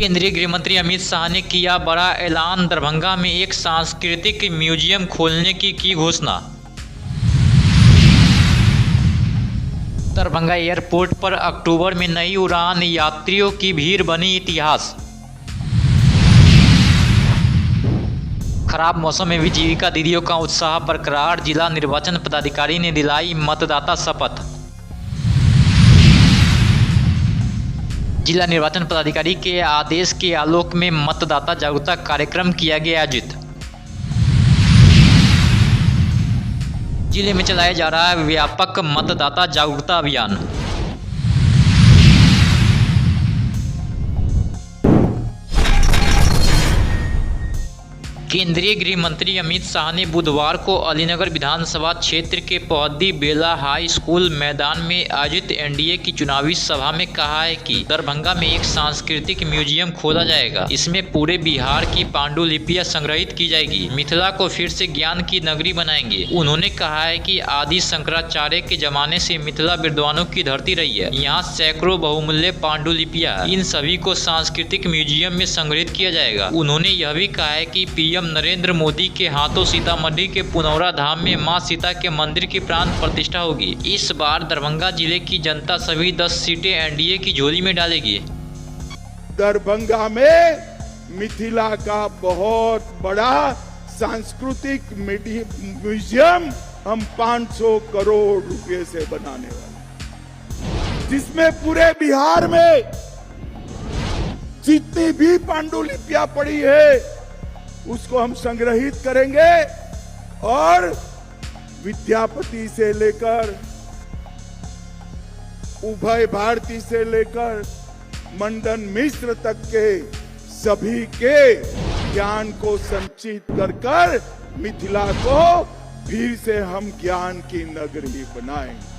केंद्रीय गृह मंत्री अमित शाह ने किया बड़ा ऐलान, दरभंगा में एक सांस्कृतिक म्यूजियम खोलने की घोषणा। दरभंगा एयरपोर्ट पर अक्टूबर में नई उड़ान, यात्रियों की भीड़ बनी इतिहास। खराब मौसम में भी जीविका दीदियों का उत्साह बरकरार, जिला निर्वाचन पदाधिकारी ने दिलाई मतदाता शपथ। जिला निर्वाचन पदाधिकारी के आदेश के आलोक में मतदाता जागरूकता कार्यक्रम किया गया आयोजित। जिले में चलाया जा रहा है व्यापक मतदाता जागरूकता अभियान। केंद्रीय गृह मंत्री अमित शाह ने बुधवार को अलीनगर विधानसभा क्षेत्र के पोहद्दी बेला हाई स्कूल मैदान में आयोजित एनडीए की चुनावी सभा में कहा है कि दरभंगा में एक सांस्कृतिक म्यूजियम खोला जाएगा। इसमें पूरे बिहार की पांडुलिपियां संग्रहित की जाएगी। मिथिला को फिर से ज्ञान की नगरी बनाएंगे। उन्होंने कहा है कि आदि शंकराचार्य के जमाने से मिथिला विद्वानों की धरती रही है। यहाँ सैकड़ों बहुमूल्य पांडुलिपियां, इन सभी को सांस्कृतिक म्यूजियम में संग्रहित किया जाएगा। उन्होंने यह भी कहा है कि पीएम नरेंद्र मोदी के हाथों सीतामढ़ी के पुनौरा धाम में मां सीता के मंदिर की प्राण प्रतिष्ठा होगी। इस बार दरभंगा जिले की जनता सभी 10 सीटें एनडीए की झोली में डालेगी। दरभंगा में मिथिला का बहुत बड़ा सांस्कृतिक म्यूजियम हम 500 करोड़ रुपए से बनाने वाले, जिसमें पूरे बिहार में जितनी भी पांडुलिपियां पड़ी है उसको हम संग्रहित करेंगे और विद्यापति से लेकर उभय भारती से लेकर मंडन मिश्र तक के सभी के ज्ञान को संचित कर मिथिला को फिर से हम ज्ञान की नगरी बनाएंगे।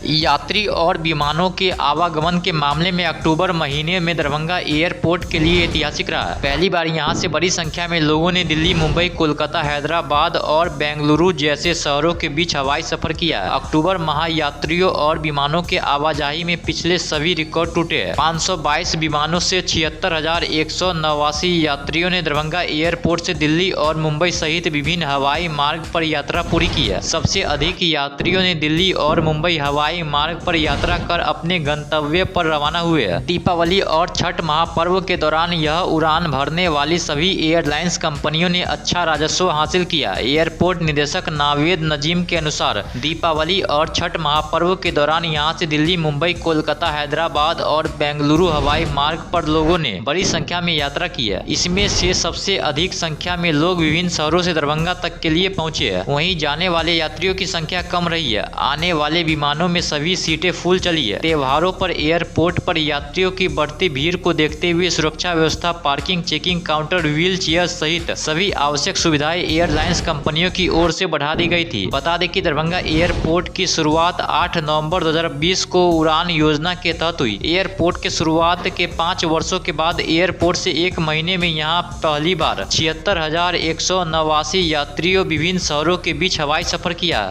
यात्री और विमानों के आवागमन के मामले में अक्टूबर महीने में दरभंगा एयरपोर्ट के लिए ऐतिहासिक रहा। पहली बार यहां से बड़ी संख्या में लोगों ने दिल्ली, मुंबई, कोलकाता, हैदराबाद और बेंगलुरु जैसे शहरों के बीच हवाई सफर किया। अक्टूबर माह यात्रियों और विमानों के आवाजाही में पिछले सभी रिकॉर्ड टूटे हैं। 522 विमानों से 76,189 यात्रियों ने दरभंगा एयरपोर्ट से दिल्ली और मुंबई सहित विभिन्न हवाई मार्ग पर यात्रा पूरी की है। सबसे अधिक यात्रियों ने दिल्ली और मुंबई हवाई मार्ग पर यात्रा कर अपने गंतव्य पर रवाना हुए। दीपावली और छठ महापर्व के दौरान यह उड़ान भरने वाली सभी एयरलाइंस कंपनियों ने अच्छा राजस्व हासिल किया। एयरपोर्ट निदेशक नावेद नजीम के अनुसार दीपावली और छठ महापर्व के दौरान यहां से दिल्ली, मुंबई, कोलकाता, हैदराबाद और बेंगलुरु हवाई मार्ग पर लोगों ने बड़ी संख्या में यात्रा की है। इसमें से सबसे अधिक संख्या में लोग विभिन्न शहरों से दरभंगा तक के लिए पहुंचे हैं। वहीं जाने वाले यात्रियों की संख्या कम रही है। आने वाले विमानों में सभी सीटें फुल चली है। त्योहारों पर एयरपोर्ट पर यात्रियों की बढ़ती भीड़ को देखते हुए सुरक्षा व्यवस्था, parking, checking counter, wheel chair सहित सभी आवश्यक सुविधाएं एयरलाइंस कंपनियों की ओर से बढ़ा दी गई थी। बता दें कि दरभंगा एयरपोर्ट की शुरुआत 8 नवंबर 2020 को उड़ान योजना के तहत हुई। एयरपोर्ट के शुरुआत के 5 वर्षों के बाद एयरपोर्ट से एक महीने में यहाँ पहली बार 76,189 यात्रियों विभिन्न शहरों के बीच हवाई सफर किया।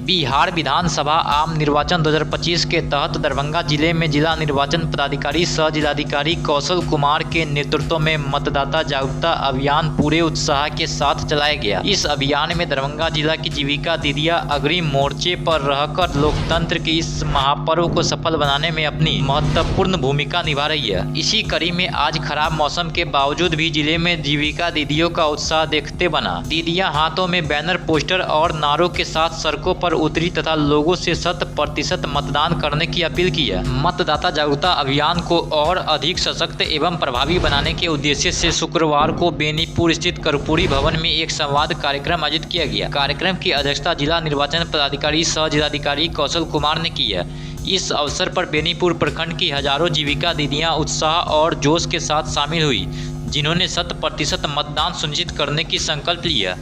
बिहार विधानसभा आम निर्वाचन 2025 के तहत दरभंगा जिले में जिला निर्वाचन पदाधिकारी सह जिलाधिकारी कौशल कुमार के नेतृत्व में मतदाता जागरूकता अभियान पूरे उत्साह के साथ चलाया गया। इस अभियान में दरभंगा जिला की जीविका दीदियां अग्रिम मोर्चे पर रहकर लोकतंत्र के इस महापर्व को सफल बनाने में अपनी महत्वपूर्ण भूमिका निभा रही है। इसी कड़ी में आज खराब मौसम के बावजूद भी जिले में जीविका दीदियों का उत्साह देखते बना। दीदियां हाथों में बैनर, पोस्टर और नारों के साथ सड़कों पर उतरी तथा लोगों से 100% मतदान करने की अपील की है। मतदाता जागरूकता अभियान को और अधिक सशक्त एवं प्रभावी बनाने के उद्देश्य से शुक्रवार को बेनीपुर स्थित कर्पूरी भवन में एक संवाद कार्यक्रम आयोजित किया गया। कार्यक्रम की अध्यक्षता जिला निर्वाचन पदाधिकारी सह जिलाधिकारी कौशल कुमार ने की है। इस अवसर पर बेनीपुर प्रखंड की हजारों जीविका दीदियां उत्साह और जोश के साथ शामिल हुई, जिन्होंने 100% मतदान सुनिश्चित करने की संकल्प लिया।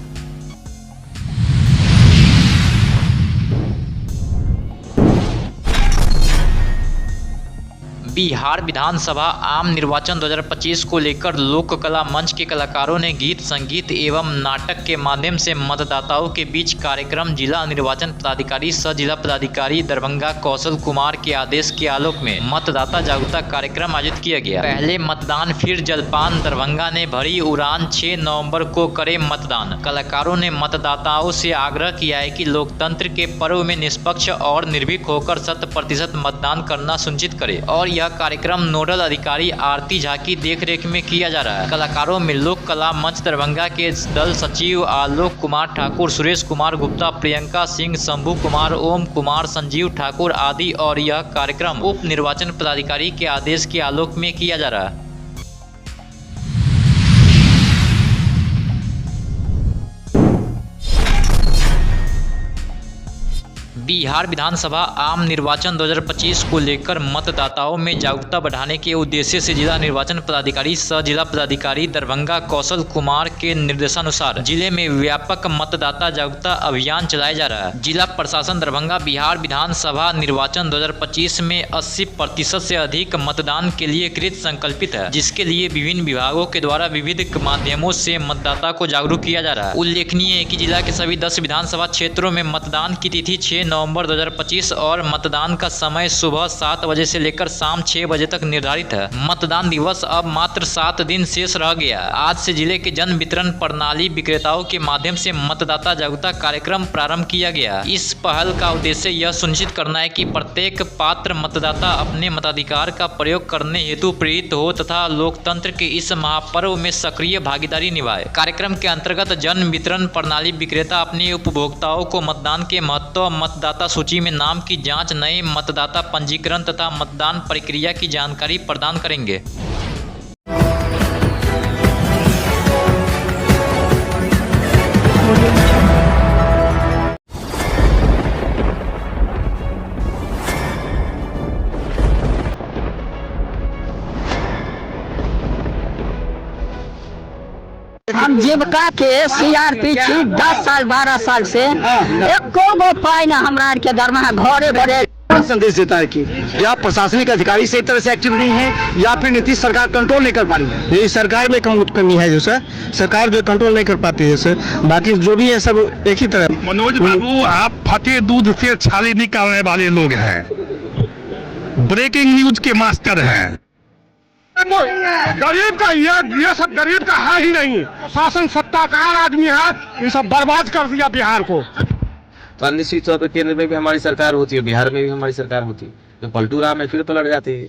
बिहार विधानसभा आम निर्वाचन 2025 को लेकर लोक कला मंच के कलाकारों ने गीत संगीत एवं नाटक के माध्यम से मतदाताओं के बीच कार्यक्रम जिला निर्वाचन पदाधिकारी सह जिला पदाधिकारी दरभंगा कौशल कुमार के आदेश के आलोक में मतदाता जागरूकता कार्यक्रम आयोजित किया गया। पहले मतदान फिर जलपान, दरभंगा ने भरी उड़ान, 6 नवंबर को करे मतदान। कलाकारों ने मतदाताओं से आग्रह किया है कि लोकतंत्र के पर्व में निष्पक्ष और निर्भीक होकर 100% मतदान करना सुनिश्चित करे और यह कार्यक्रम नोडल अधिकारी आरती झा की देखरेख में किया जा रहा है। कलाकारों में लोक कला मंच दरभंगा के दल सचिव आलोक कुमार ठाकुर, सुरेश कुमार गुप्ता, प्रियंका सिंह, शंभू कुमार, ओम कुमार, संजीव ठाकुर आदि और यह कार्यक्रम उप निर्वाचन पदाधिकारी के आदेश के आलोक में किया जा रहा है। बिहार विधानसभा आम निर्वाचन 2025 को लेकर मतदाताओं में जागरूकता बढ़ाने के उद्देश्य से जिला निर्वाचन पदाधिकारी सह जिला पदाधिकारी दरभंगा कौशल कुमार के निर्देशानुसार जिले में व्यापक मतदाता जागरूकता अभियान चलाया जा रहा है। जिला प्रशासन दरभंगा बिहार विधानसभा निर्वाचन 2025 में 80% से अधिक मतदान के लिए कृत संकल्पित है, जिसके लिए विभिन्न विभागों के द्वारा विविध माध्यमों से मतदाता को जागरूक किया जा रहा है। उल्लेखनीय है कि जिला के सभी 10 विधानसभा क्षेत्रों में मतदान की तिथि 6 नवंबर 2025 और मतदान का समय सुबह 7 बजे से लेकर शाम 6 बजे तक निर्धारित है। मतदान दिवस अब मात्र 7 दिन शेष रह गया। आज से जिले के जन वितरण प्रणाली विक्रेताओं के माध्यम से मतदाता जागरूकता कार्यक्रम प्रारंभ किया गया। इस पहल का उद्देश्य यह सुनिश्चित करना है कि प्रत्येक पात्र मतदाता अपने मताधिकार का प्रयोग करने हेतु प्रेरित हो तथा लोकतंत्र के इस महापर्व में सक्रिय भागीदारी निभाए। कार्यक्रम के अंतर्गत जन वितरण प्रणाली विक्रेता अपने उपभोक्ताओं को मतदान के महत्व, मतदाता सूची में नाम की जांच, नए मतदाता पंजीकरण तथा मतदान प्रक्रिया की जानकारी प्रदान करेंगे। हम जीविका के CRP छी 10 साल 12 साल से एको गो पाई ना हमरा के दरमाहा घरे भरे। संदेश देता है कि या प्रशासनिक अधिकारी सही तरह से एक्टिव नहीं है या फिर नीतीश सरकार कंट्रोल नहीं कर पा रही है। यही सरकार में कमी है जो सर, सरकार जो कंट्रोल नहीं कर पाती है सर, बाकी जो भी है सब एक ही तरह। मनोज बाबू, आप फटे दूध से छाली निकालने वाले लोग हैं, ब्रेकिंग न्यूज के मास्टर हैं। गरीब का ये सब गरीब का है ही नहीं, शासन सत्ताकार आदमी है, ये सब बर्बाद कर दिया बिहार को। तो निश्चित तौर पर केंद्र में भी हमारी सरकार होती है, बिहार में भी हमारी सरकार होती है, तो पलटू राम में फिर तो लड़ जाती है।